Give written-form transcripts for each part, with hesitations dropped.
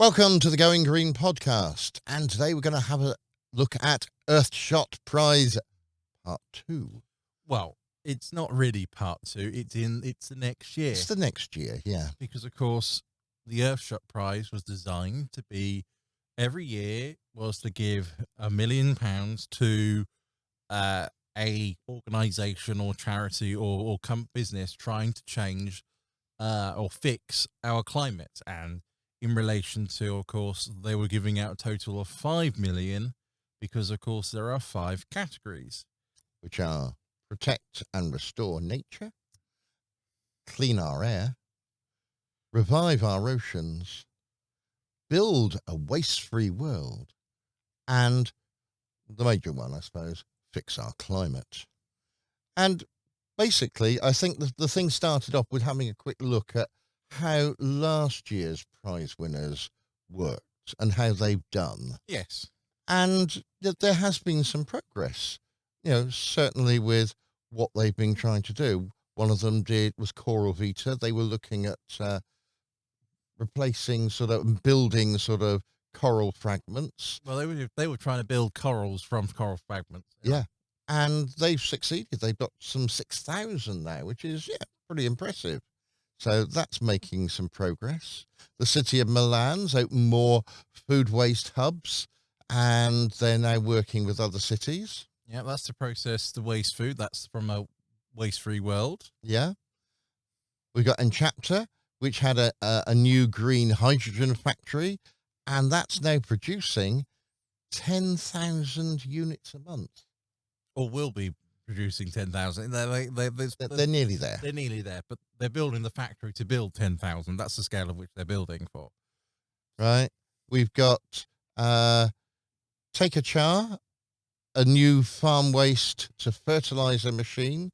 Welcome to the Going Green podcast, and today we're going to have a look at Earthshot Prize Part 2. Well, it's not really part 2. It's the next year. It's the next year, yeah. Because of course, the Earthshot Prize was designed to be every year was to give £1 million to a organisation or charity or business trying to change or fix our climate. And in relation to, of course, they were giving out a total of 5 million because, of course, there are 5 categories, which are protect and restore nature, clean our air, revive our oceans, build a waste-free world, and the major one, I suppose, fix our climate. And basically, I think the thing started off with having a quick look at how last year's prize winners worked and how they've done. Yes. And there has been some progress, certainly with what they've been trying to do. One of them was Coral Vita. They were looking at replacing building coral fragments. Well, they were trying to build corals from coral fragments. Yeah. And they've succeeded. They've got some 6,000 now, which is, pretty impressive. So that's making some progress. The city of Milan's opened more food waste hubs, and they're now working with other cities. Yeah, that's to process the waste food. That's from a waste-free world. Yeah. We got Enchapter, which had a new green hydrogen factory, and that's now producing 10,000 units a month. Or will be producing 10,000. They're nearly there. They're nearly there, but they're building the factory to build 10,000. That's the scale of which they're building for. Right. We've got Take a Char, a new farm waste to fertilizer machine,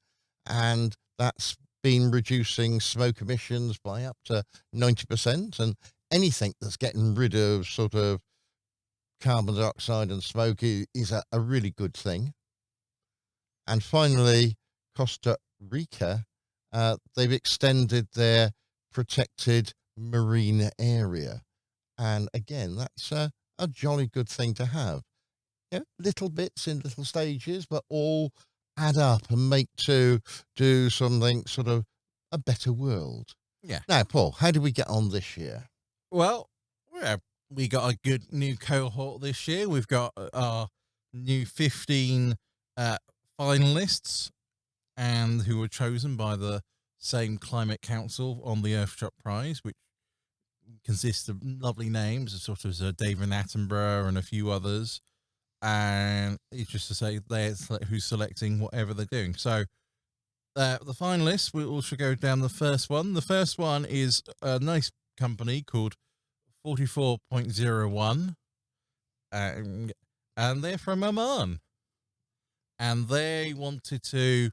and that's been reducing smoke emissions by up to 90%. And anything that's getting rid of carbon dioxide and smoke is a really good thing. And finally, Costa Rica, they've extended their protected marine area. And again, that's a jolly good thing to have. Little bits in little stages, but all add up and make to do something a better world. Yeah. Now, Paul, how did we get on this year? Well, we got a good new cohort this year. We've got our new 15 finalists, and who were chosen by the same Climate Council on the Earthshot Prize, which consists of lovely names, David Attenborough and a few others. And it's just to say who's selecting whatever they're doing. So the finalists, we should go down the first one. The first one is a nice company called 44.01, and they're from Oman. And they wanted to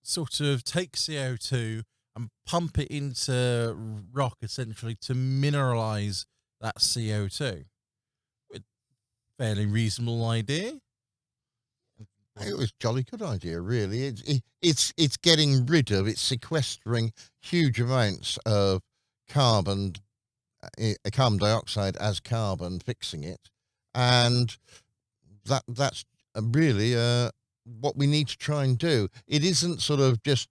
take CO2 and pump it into rock, essentially, to mineralize that CO2. With fairly reasonable idea. It was a jolly good idea, really. It's getting rid of, it's sequestering huge amounts of carbon dioxide as carbon, fixing it. And that's really what we need to try and do. It isn't just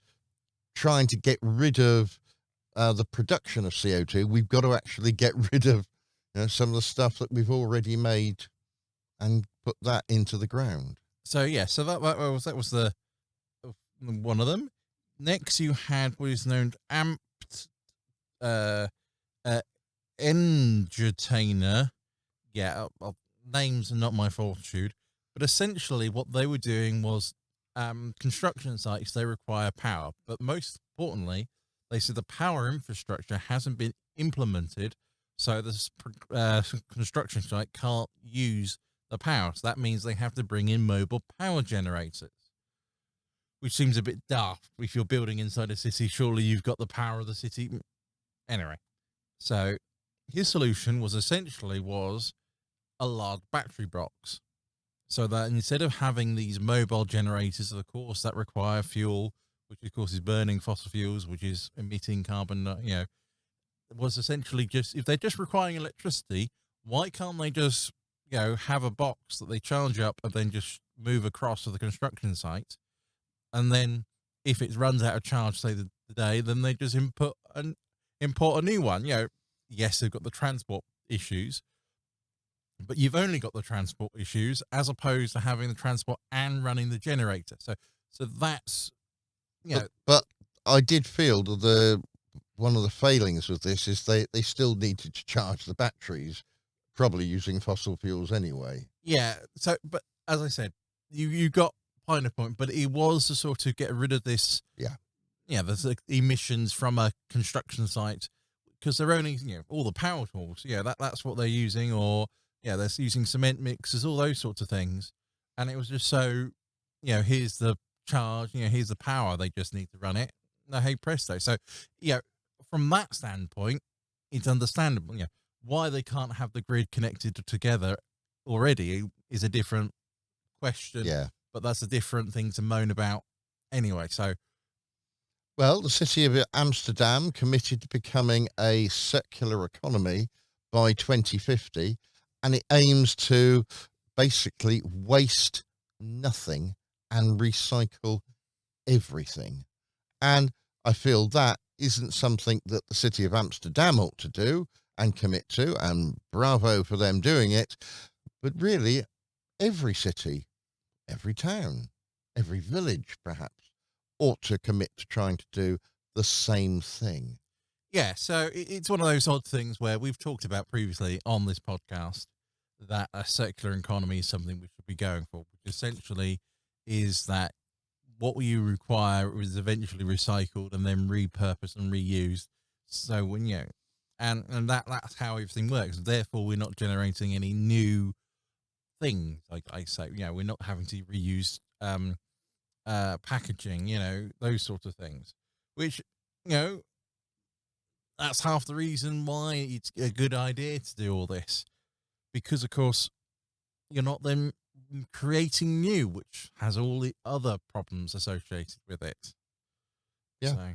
trying to get rid of the production of CO2. We've got to actually get rid of some of the stuff that we've already made and put that into the ground. So that was the one of them. Next, you had what is known ENERTAINER. Yeah, names are not my fortitude. But essentially what they were doing was construction sites, they require power. But most importantly, they said the power infrastructure hasn't been implemented, so this construction site can't use the power. So that means they have to bring in mobile power generators, which seems a bit daft. If you're building inside a city, surely you've got the power of the city. Anyway, so his solution was essentially a large battery box. So that instead of having these mobile generators, of course, that require fuel, which of course is burning fossil fuels, which is emitting carbon, was essentially just, if they're just requiring electricity, why can't they just, have a box that they charge up and then just move across to the construction site? And then if it runs out of charge, say the day, then they just import a new one. Yes, they've got the transport issues, but you've only got the transport issues as opposed to having the transport and running the generator. So that's, But I did feel that one of the failings with this is they still needed to charge the batteries, probably using fossil fuels anyway. yeah. So, but as I said, you got kind of point, but it was to sort of get rid of this, Yeah. there's the emissions from a construction site, because they're only, all the power tools. That's what they're using, or they're using cement mixers, all those sorts of things. And it was just so, here's the charge, here's the power. They just need to run it. No, hey presto. So, from that standpoint, it's understandable. Why they can't have the grid connected together already is a different question. Yeah. But that's a different thing to moan about anyway. So, Well, the city of Amsterdam committed to becoming a circular economy by 2050, and it aims to basically waste nothing and recycle everything. And I feel that isn't something that the city of Amsterdam ought to do and commit to, and bravo for them doing it. But really, every city, every town, every village, perhaps, ought to commit to trying to do the same thing. yeah, so it's one of those odd things where we've talked about previously on this podcast that a circular economy is something we should be going for, which essentially is that what you require is eventually recycled and then repurposed and reused. So when and that's how everything works. Therefore, we're not generating any new things. Like I say, we're not having to reuse packaging, those sorts of things. Which, that's half the reason why it's a good idea to do all this, because of course you're not then creating new, which has all the other problems associated with it. Yeah.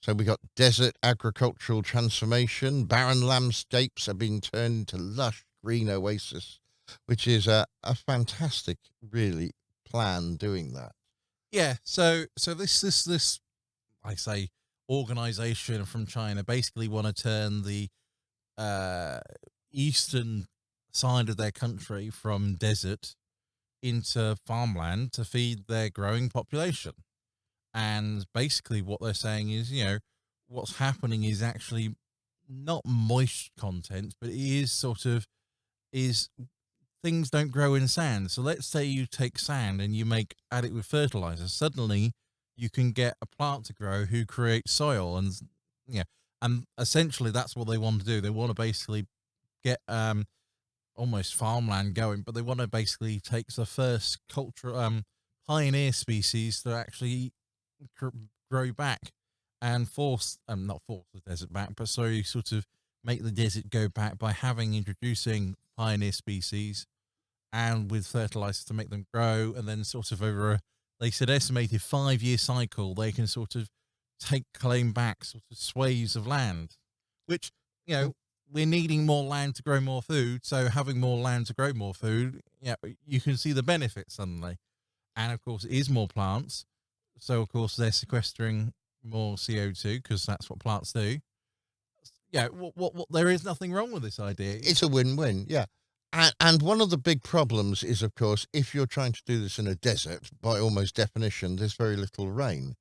So we got desert agricultural transformation, barren landscapes are being turned into lush green oasis, which is a fantastic, really, plan doing that. So this I say organization from China basically want to turn the uh eastern side of their country from desert into farmland to feed their growing population. And basically what they're saying is, what's happening is actually not moist content, but it is sort of, is things don't grow in sand. So let's say you take sand and add it with fertilizer. Suddenly you can get a plant to grow who creates soil, and essentially that's what they want to do. They want to basically get almost farmland going, but they want to basically take the first pioneer species to actually grow back and not force the desert back, but so sort of make the desert go back by introducing pioneer species and with fertilizer to make them grow. And then sort of over they said estimated 5-year cycle, they can sort of claim back sort of swathes of land, which, we're needing more land to grow more food. So having more land to grow more food, you can see the benefits suddenly. And of course it is more plants. So of course they're sequestering more CO2 because that's what plants do. There is nothing wrong with this idea. It's a win-win, yeah. And one of the big problems is, of course, if you're trying to do this in a desert, by almost definition, there's very little rain.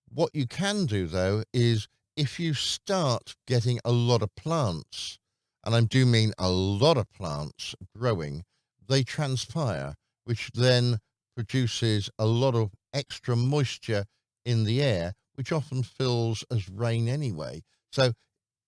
What you can do, though, is if you start getting a lot of plants, and I do mean a lot of plants growing, they transpire, which then produces a lot of extra moisture in the air, which often fills as rain anyway. So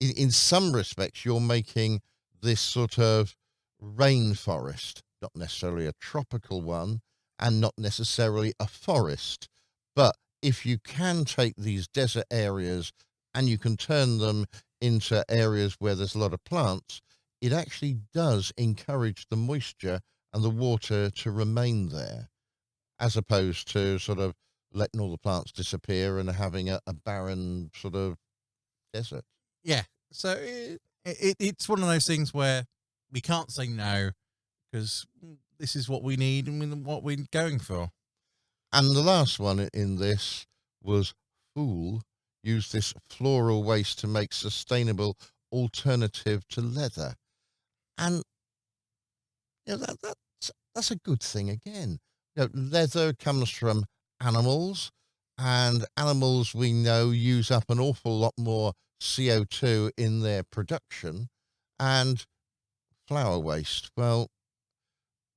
in some respects, you're making this sort of rainforest, not necessarily a tropical one and not necessarily a forest. But if you can take these desert areas and you can turn them into areas where there's a lot of plants, it actually does encourage the moisture and the water to remain there, as opposed to sort of letting all the plants disappear and having a barren sort of desert. Yeah. So it's one of those things where we can't say no because this is what we need and what we're going for. And the last one in this was Fool used this floral waste to make sustainable alternative to leather. And that's a good thing again. Leather comes from animals, and animals we know use up an awful lot more CO2 in their production. And flower waste, well,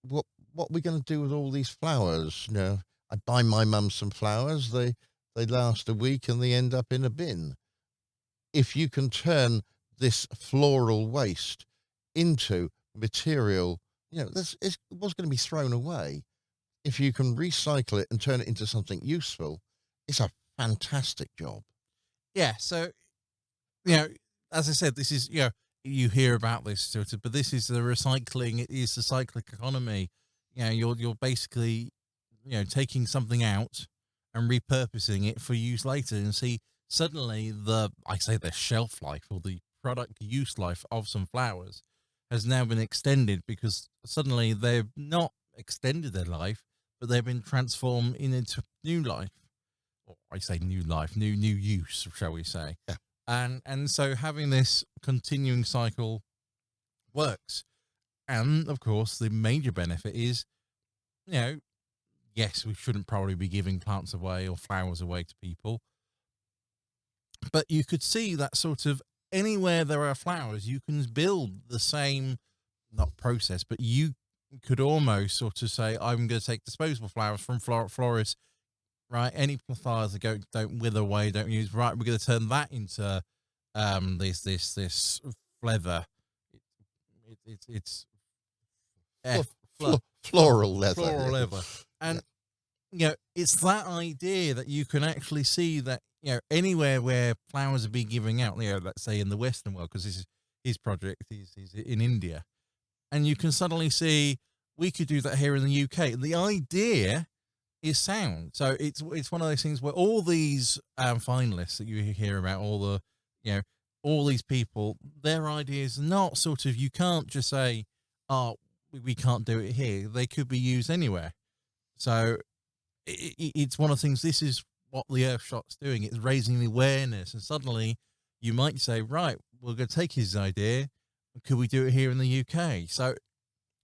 what what are we going to do with all these flowers? I buy my mum some flowers. They last a week and they end up in a bin. If you can turn this floral waste into material, this is was going to be thrown away. If you can recycle it and turn it into something useful, it's a fantastic job. Yeah. So, you know, as I said, this is, you hear about this sort of, but this is the recycling. It is the cyclic economy. You're basically, taking something out and repurposing it for use later. And see, suddenly the shelf life or the product use life of some flowers has now been extended because suddenly they've not extended their life, but they've been transformed into new life. Or I say new life, new use, shall we say? Yeah. And so having this continuing cycle works. And of course, the major benefit is, yes, we shouldn't probably be giving plants away or flowers away to people, but you could see that sort of anywhere there are flowers, you can build the same, not process, but you could almost sort of say, I'm going to take disposable flowers from florists, right? Any flowers that don't wither away, don't use, right? We're going to turn that into this leather. It's Floral leather. floral leather, and it's that idea that you can actually see that anywhere where flowers are being given out, let's say in the Western world, because this is his project, he's in India, and you can suddenly see we could do that here in the UK. The idea is sound. So it's one of those things where all these finalists that you hear about, all the all these people, their ideas are not sort of, you can't just say, oh, we can't do it here. They could be used anywhere. So it's one of the things. This is what the Earthshot's doing. It's raising the awareness, and suddenly you might say, right, we're going to take his idea. Could we do it here in the UK? So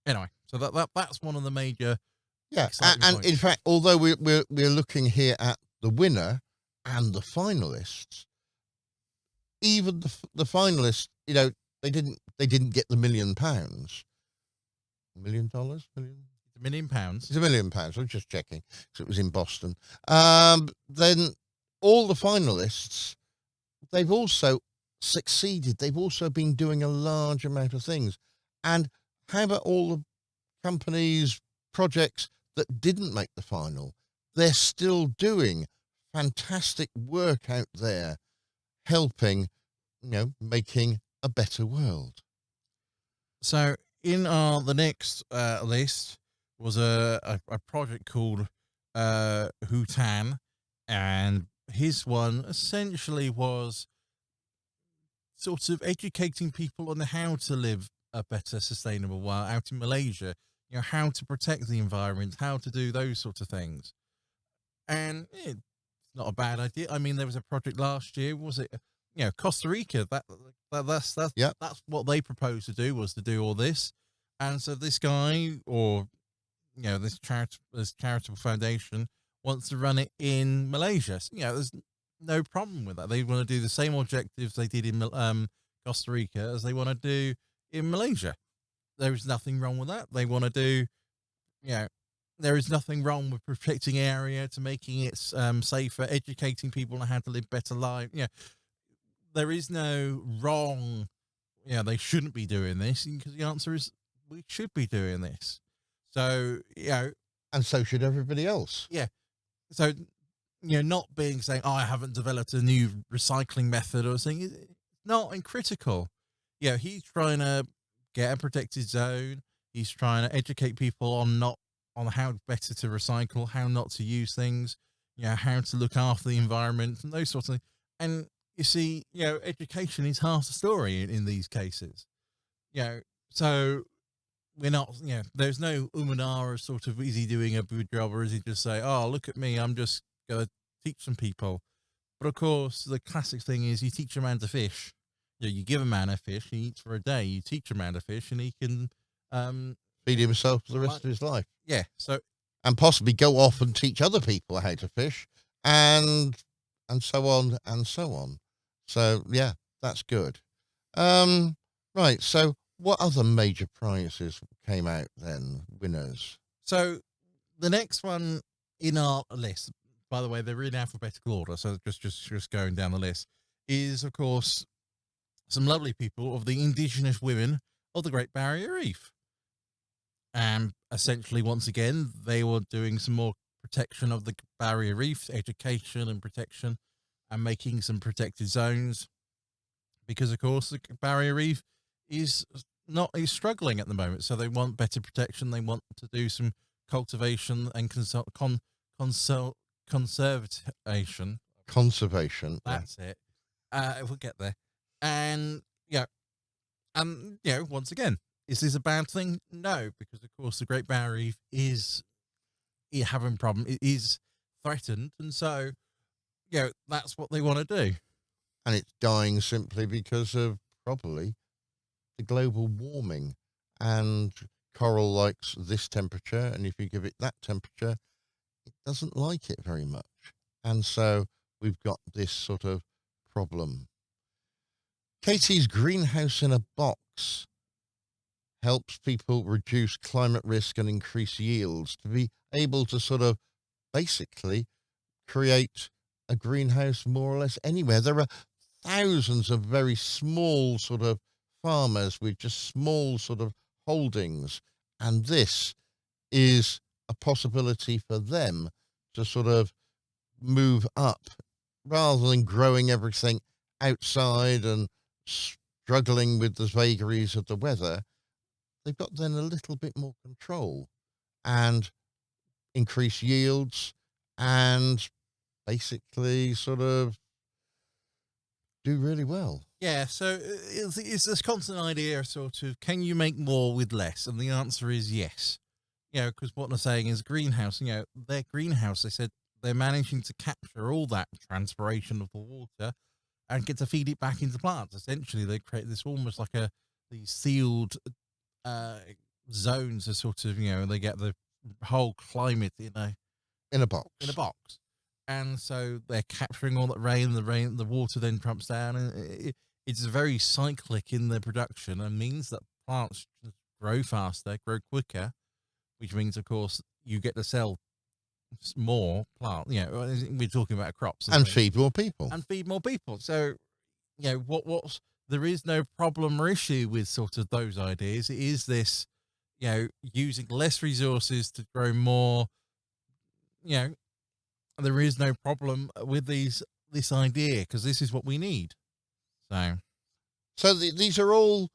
anyway, so that's one of the major. Yeah, and in fact, although we're looking here at the winner and the finalists, even the finalists, they didn't get the £1 million. $1 million? £1 million. It's £1 million. I'm just checking because it was in Boston. Then all the finalists, they've also succeeded. They've also been doing a large amount of things. And how about all the companies, projects that didn't make the final? They're still doing fantastic work out there, helping, making a better world. So in the next list was a project called HUTAN, and his one essentially was sort of educating people on how to live a better sustainable while out in Malaysia, how to protect the environment, how to do those sorts of things. And it's not a bad idea. I mean, there was a project last year, was it, Costa Rica, that's what they proposed to do, was to do all this. And so this guy, or this charitable foundation, wants to run it in Malaysia. So, there's no problem with that. They want to do the same objectives they did in Costa Rica as they want to do in Malaysia. There is nothing wrong with that. They want to do, there is nothing wrong with protecting area to making it safer, educating people on how to live better lives. There is no wrong. They shouldn't be doing this, because the answer is we should be doing this. So, and so should everybody else. Yeah. So, not saying, oh, I haven't developed a new recycling method or something. It's not uncritical. He's trying to get a protected zone. He's trying to educate people on how better to recycle, how not to use things, how to look after the environment and those sorts of things. And you see, education is half the story in these cases. So we're not, there's no umanara sort of, is he doing a good job or is he just say, oh, look at me, I'm just going to teach some people. But of course, the classic thing is you teach a man to fish. You give a man a fish, he eats for a day. You teach a man to fish and he can, feed himself for the rest of his life. Yeah. So, and possibly go off and teach other people how to fish and so on and so on. So yeah, that's good. Right. So what other major prizes came out then, winners? So the next one in our list, by the way, they're in alphabetical order, so just going down the list, is of course some lovely people of the indigenous women of the Great Barrier Reef. And essentially, once again, they were doing some more protection of the barrier reef, education and protection, and making some protected zones. Because, of course, the barrier reef is struggling at the moment. So they want better protection. They want to do some cultivation and conservation. Conservation. That's it. We'll get there. And, once again, is this a bad thing? No, because of course the Great Barrier Reef is having a problem. It is threatened, and so that's what they want to do. And it's dying simply because of probably the global warming. And coral likes this temperature, and if you give it that temperature, it doesn't like it very much. And so we've got this sort of problem. KHEYTI's greenhouse in a box helps people reduce climate risk and increase yields to be able to sort of basically create a greenhouse more or less anywhere. There are thousands of very small sort of farmers with just small sort of holdings, and this is a possibility for them to sort of move up rather than growing everything outside and struggling with the vagaries of the weather. They've got then a little bit more control and increase yields and basically sort of do really well. Yeah, so it's this constant idea of sort of, can you make more with less? And the answer is yes. Because what they're saying is greenhouse, their greenhouse, they said they're managing to capture all that transpiration of the water and get to feed it back into plants. Essentially, they create this almost like these sealed zones are sort of, they get the whole climate in a box. And so they're capturing all that rain, the water then trumps down, and it's very cyclic in their production, and means that plants grow faster, grow quicker, which means, of course, you get to sell more plant. We're talking about crops and feed more people. So, there is no problem or issue with sort of those ideas. It is this, using less resources to grow more. There is no problem with this idea, because this is what we need. So these are all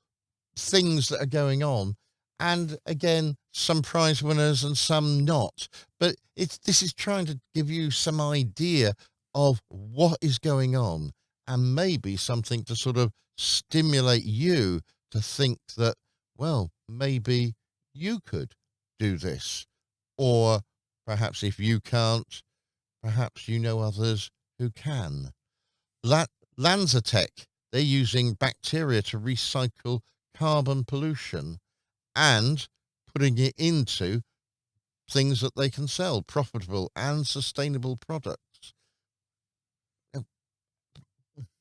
things that are going on, and again, some prize winners and some not. But this is trying to give you some idea of what is going on, and maybe something to sort of stimulate you to think that, well, maybe you could do this, or perhaps if you can't, perhaps you know others who can. LANZATECH, they're using bacteria to recycle carbon pollution and putting it into things that they can sell, profitable and sustainable products.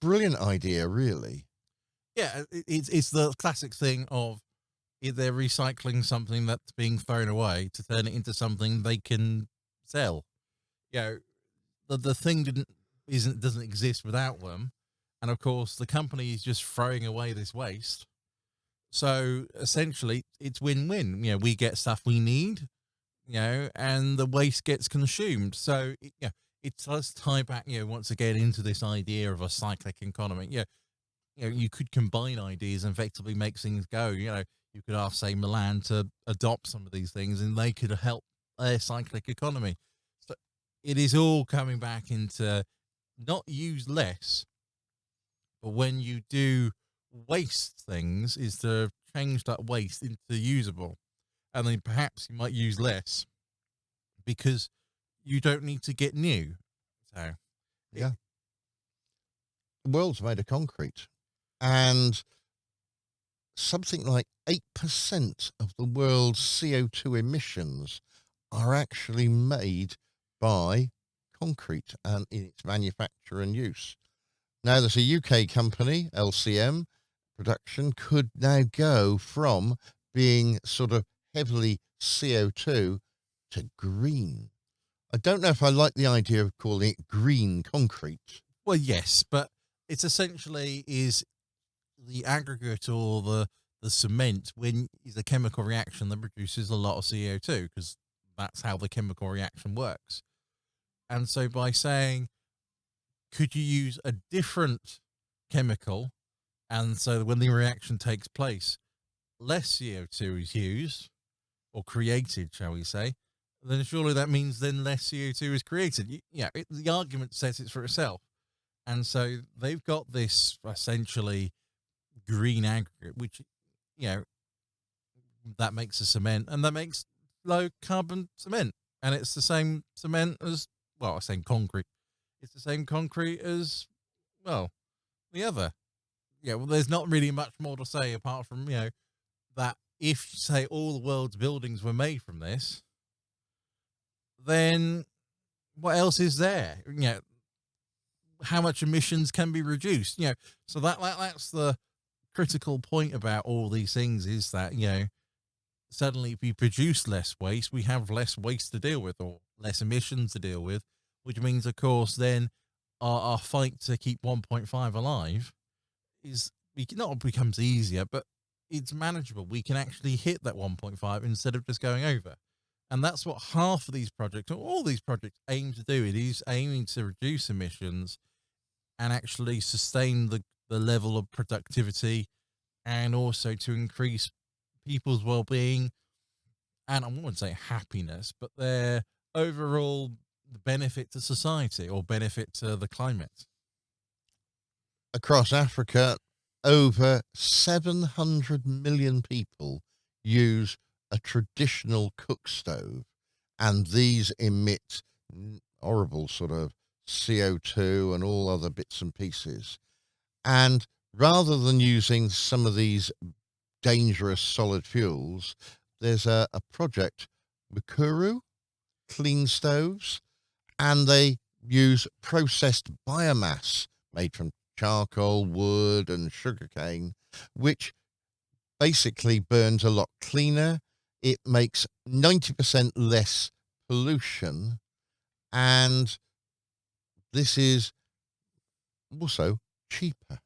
Brilliant idea, really. Yeah, it's the classic thing of they're recycling something that's being thrown away to turn it into something they can sell. The thing doesn't exist without them, and of course the company is just throwing away this waste. So essentially, it's win-win. We get stuff we need, and the waste gets consumed. So it does tie back, once again into this idea of a cyclic economy. You could combine ideas and effectively make things go. You could ask, say, Milan to adopt some of these things, and they could help their cyclic economy. So it is all coming back into not use less, But when you do waste things, is to change that waste into usable. And then perhaps you might use less because you don't need to get new. So, Yeah. The world's made of concrete, and something like 8% of the world's CO2 emissions are actually made by concrete and in its manufacture and use. Now, there's a UK company, LCM Production, could now go from being sort of heavily CO2 to green. I don't know if I like the idea of calling it green concrete. well, yes, but it's essentially is the aggregate or the cement when is a chemical reaction that produces a lot of CO2 because that's how the chemical reaction works. And so by saying, could you use a different chemical? And so when the reaction takes place, less CO2 is used or created, shall we say, then surely that means then less CO2 is created. The argument says it's for itself. And so they've got this essentially green aggregate, which, you know, that makes a cement and that makes low carbon cement. And it's the same cement as, well, I say concrete. It's the same concrete as, well, the other. Yeah, well, there's not really much more to say apart from, that if, say, all the world's buildings were made from this, then what else is there? How much emissions can be reduced? So that's the critical point about all these things is that, suddenly if we produce less waste, we have less waste to deal with or less emissions to deal with, which means, of course, then our fight to keep 1.5 alive not becomes easier, but it's manageable. We can actually hit that 1.5 instead of just going over. And that's what half of these projects, or all these projects, aim to do. It is aiming to reduce emissions and actually sustain the level of productivity and also to increase people's well-being and I wouldn't say happiness, but their overall benefit to society or benefit to the climate. Across Africa, over 700 million people use a traditional cook stove, and these emit horrible sort of CO2 and all other bits and pieces. And rather than using some of these dangerous solid fuels, there's a project, MUKURU, clean stoves, and they use processed biomass made from charcoal, wood, and sugarcane, which basically burns a lot cleaner. It makes 90% less pollution, and this is also cheaper,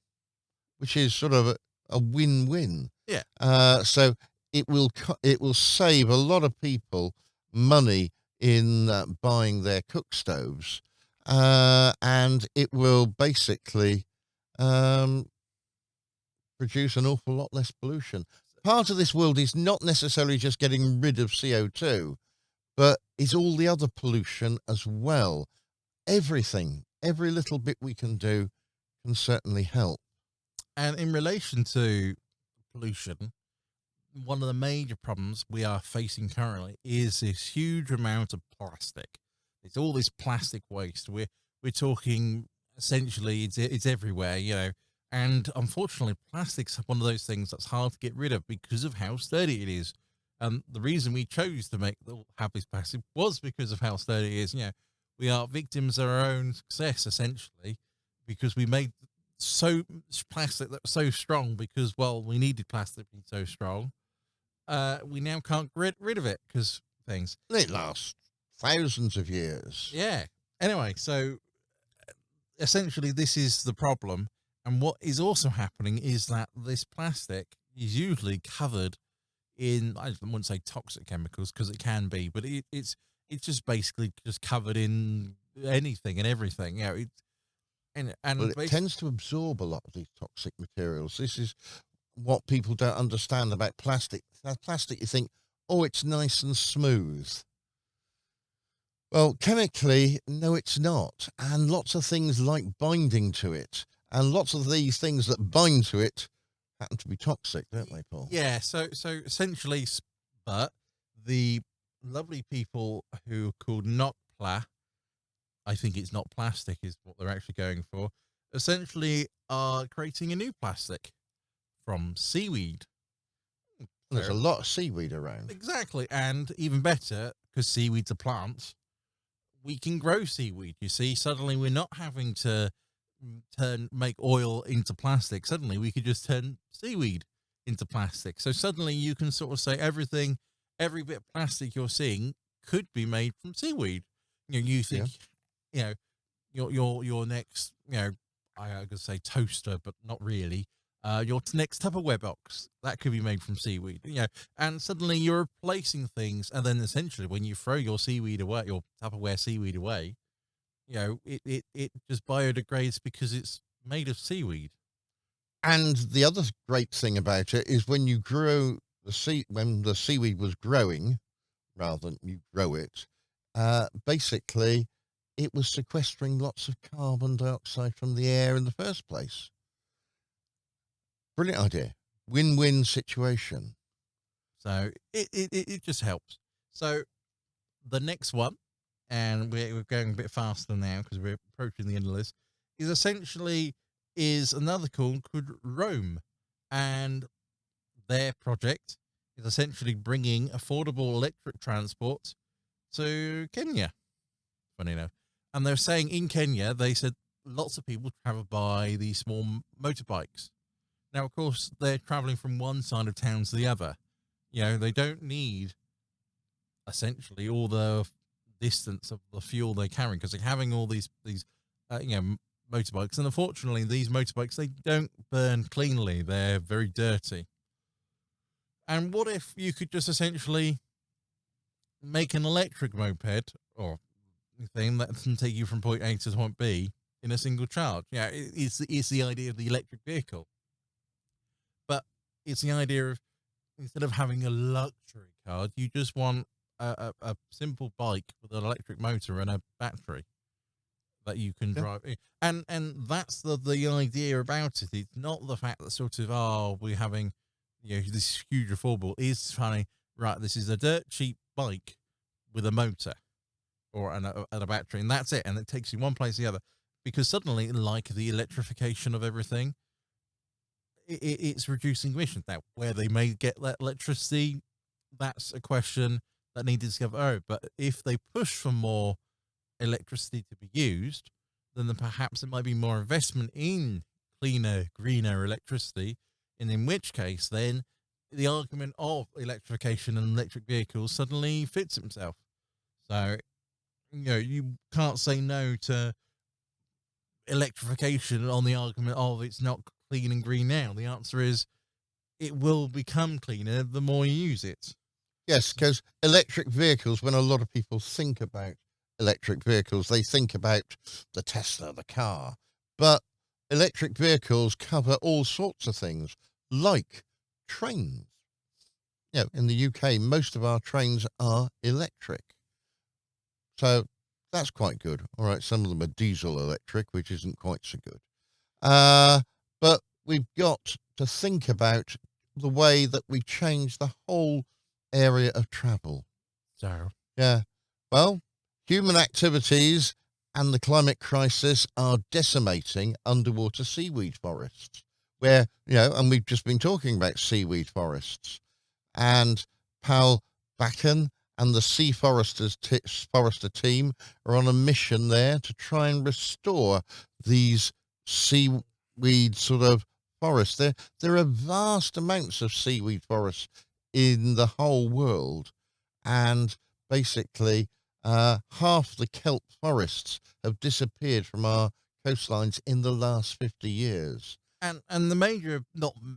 which is sort of a win-win. Yeah. So it will save a lot of people money in buying their cook stoves, and it will basically produce an awful lot less pollution. Part of this world is not necessarily just getting rid of CO2, but it's all the other pollution as well. Everything, every little bit we can do can certainly help. And in relation to pollution, one of the major problems we are facing currently is this huge amount of plastic. It's all this plastic waste. We're talking essentially it's everywhere, and unfortunately plastic's one of those things that's hard to get rid of because of how sturdy it is. And the reason we chose to have this plastic was because of how sturdy it is. We are victims of our own success essentially because we made so much plastic that was so strong because, well, we needed plastic to be so strong. We now can't get rid of it because things. It lasts thousands of years. Yeah. Anyway, so essentially this is the problem. And what is also happening is that this plastic is usually covered in, I wouldn't say toxic chemicals because it can be, but it's just basically just covered in anything and everything. Well, it tends to absorb a lot of these toxic materials. This is what people don't understand about plastic. Now, plastic, you think, oh, it's nice and smooth. Well, chemically, no, it's not. And lots of things like binding to it. And lots of these things that bind to it happen to be toxic, don't they, Paul? Yeah, so essentially, but the lovely people who are called NOTPLA, I think it's not plastic, is what they're actually going for, essentially are creating a new plastic from seaweed. There's a So, lot of seaweed around. exactly, and even better, because seaweed's a plant, we can grow seaweed. You see, suddenly we're not having to make oil into plastic. Suddenly we could just turn seaweed into plastic. So suddenly you can sort of say every bit of plastic you're seeing could be made from seaweed. You think, you know, your next, I could say toaster, but not really. Your next Tupperware box that could be made from seaweed, and suddenly you're replacing things, and then essentially when you throw your seaweed away, your Tupperware seaweed away, it just biodegrades because it's made of seaweed. And the other great thing about it is when you grow when the seaweed was growing, rather than you grow it, basically it was sequestering lots of carbon dioxide from the air in the first place. Brilliant idea. Win-win situation. So it just helps. So the next one, and we're going a bit faster now because we're approaching the end of the list, is another called Rome, and their project is essentially bringing affordable electric transport to Kenya. Funny enough, and they're saying in Kenya, they said lots of people travel by these small motorbikes. Now, of course, they're traveling from one side of town to the other. They don't need essentially all the distance of the fuel they're carrying because they're having all these motorbikes, and unfortunately these motorbikes, they don't burn cleanly. They're very dirty. And what if you could just essentially make an electric moped or thing that can take you from point A to point B in a single charge? It's the idea of the electric vehicle, but it's the idea of, instead of having a luxury car, you just want a simple bike with an electric motor and a battery that you can drive. And that's the idea about it. It's not the fact that sort of, we're having this huge affordable. It's funny, right? This is a dirt cheap bike with a motor or and a battery, and that's it. And it takes you one place to the other, because suddenly, like the electrification of everything, it's reducing emissions. Now, where they may get that electricity, that's a question that needs to discover. But if they push for more electricity to be used, then perhaps it might be more investment in cleaner, greener electricity, and in which case, then the argument of electrification and electric vehicles suddenly fits himself. So, you can't say no to electrification on the argument of it's not clean and green now. The answer is it will become cleaner the more you use it. Yes, because electric vehicles, when a lot of people think about electric vehicles, they think about the Tesla, the car. But electric vehicles cover all sorts of things, like trains. In the UK, most of our trains are electric. So that's quite good. All right, some of them are diesel electric, which isn't quite so good. But we've got to think about the way that we change the whole area of travel. So, yeah, well, human activities and the climate crisis are decimating underwater seaweed forests, where, and we've just been talking about seaweed forests. And Paul Bakken and the Forester team are on a mission there to try and restore these seaweed sort of forests. There are vast amounts of seaweed forests in the whole world, and basically half the kelp forests have disappeared from our coastlines in the last 50 years. And the major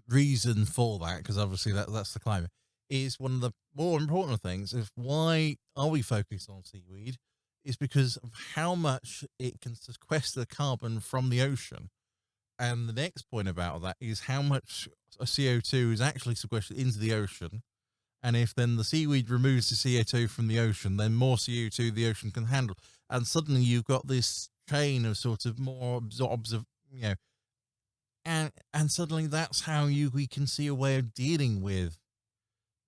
reason for that, because obviously that's the climate, is one of the more important things of why are we focused on seaweed, is because of how much it can sequester carbon from the ocean. And the next point about that is how much CO2 is actually sequestered into the ocean. And if then the seaweed removes the CO2 from the ocean, then more CO2 the ocean can handle. And suddenly you've got this chain of sort of more And suddenly that's how we can see a way of dealing with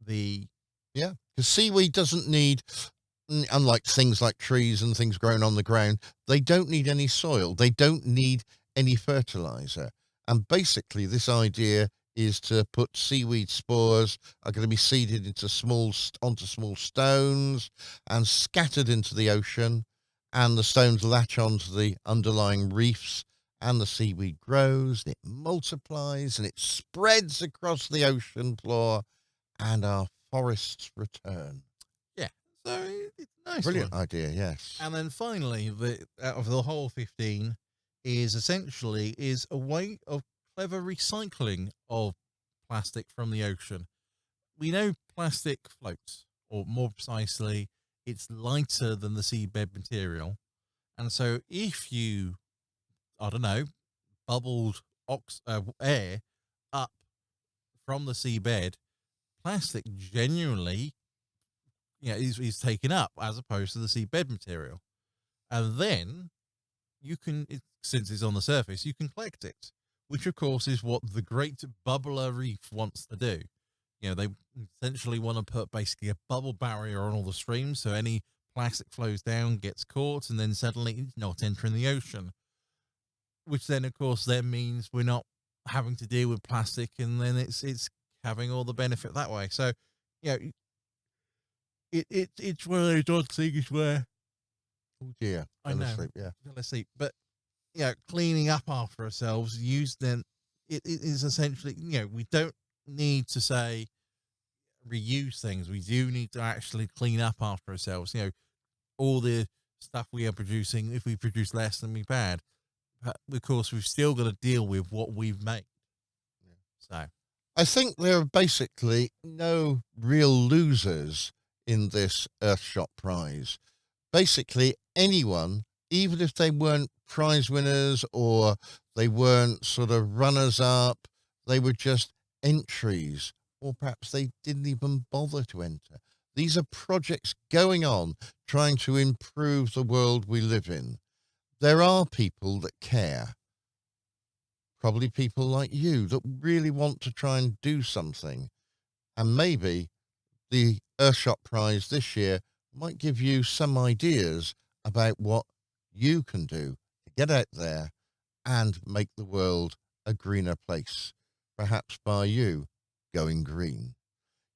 the Yeah, because seaweed doesn't need, unlike things like trees and things growing on the ground, they don't need any soil. They don't need any fertilizer. And basically, this idea is to put seaweed spores are going to be seeded into onto small stones and scattered into the ocean, and the stones latch onto the underlying reefs, and the seaweed grows, and it multiplies, and it spreads across the ocean floor, and our forests return. yeah. So it's a nice Brilliant one. idea, yes. And then finally, the out of the whole 15 is essentially is a way of clever recycling of plastic from the ocean. We know plastic floats, or more precisely, it's lighter than the seabed material. And so if you, I don't know, bubbled air up from the seabed, plastic genuinely, is taken up as opposed to the seabed material. And then since it's on the surface, you can collect it, which of course is what the Great Bubbler Reef wants to do. They essentially want to put basically a bubble barrier on all the streams, so any plastic flows down, gets caught, and then suddenly it's not entering the ocean. Which then, of course, means we're not having to deal with plastic, and then it's having all the benefit that way. So, you know, it's one of those odd things where Oh dear, I fell know, asleep, yeah. let's see, but cleaning up after ourselves, it is essentially, we don't need to say reuse things. We do need to actually clean up after ourselves. All the stuff we are producing, if we produce less, then we're bad. But of course, we've still got to deal with what we've made. Yeah. So, I think there are basically no real losers in this Earthshot Prize. Basically, anyone, even if they weren't prize winners or they weren't sort of runners up, they were just entries, or perhaps they didn't even bother to enter. These are projects going on trying to improve the world we live in. There are people that care, probably people like you that really want to try and do something. And maybe the Earthshot Prize this year might give you some ideas about what you can do to get out there and make the world a greener place, perhaps by you going green.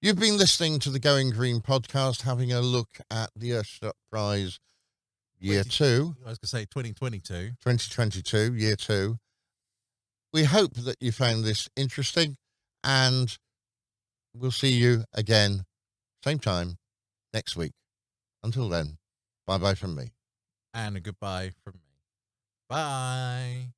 You've been listening to the Going Green podcast, having a look at the Earthshot Prize year 2, I was going to say 2022. 2022, year 2. We hope that you found this interesting, and we'll see you again, same time, next week. Until then, bye-bye from me. And a goodbye from me. Bye.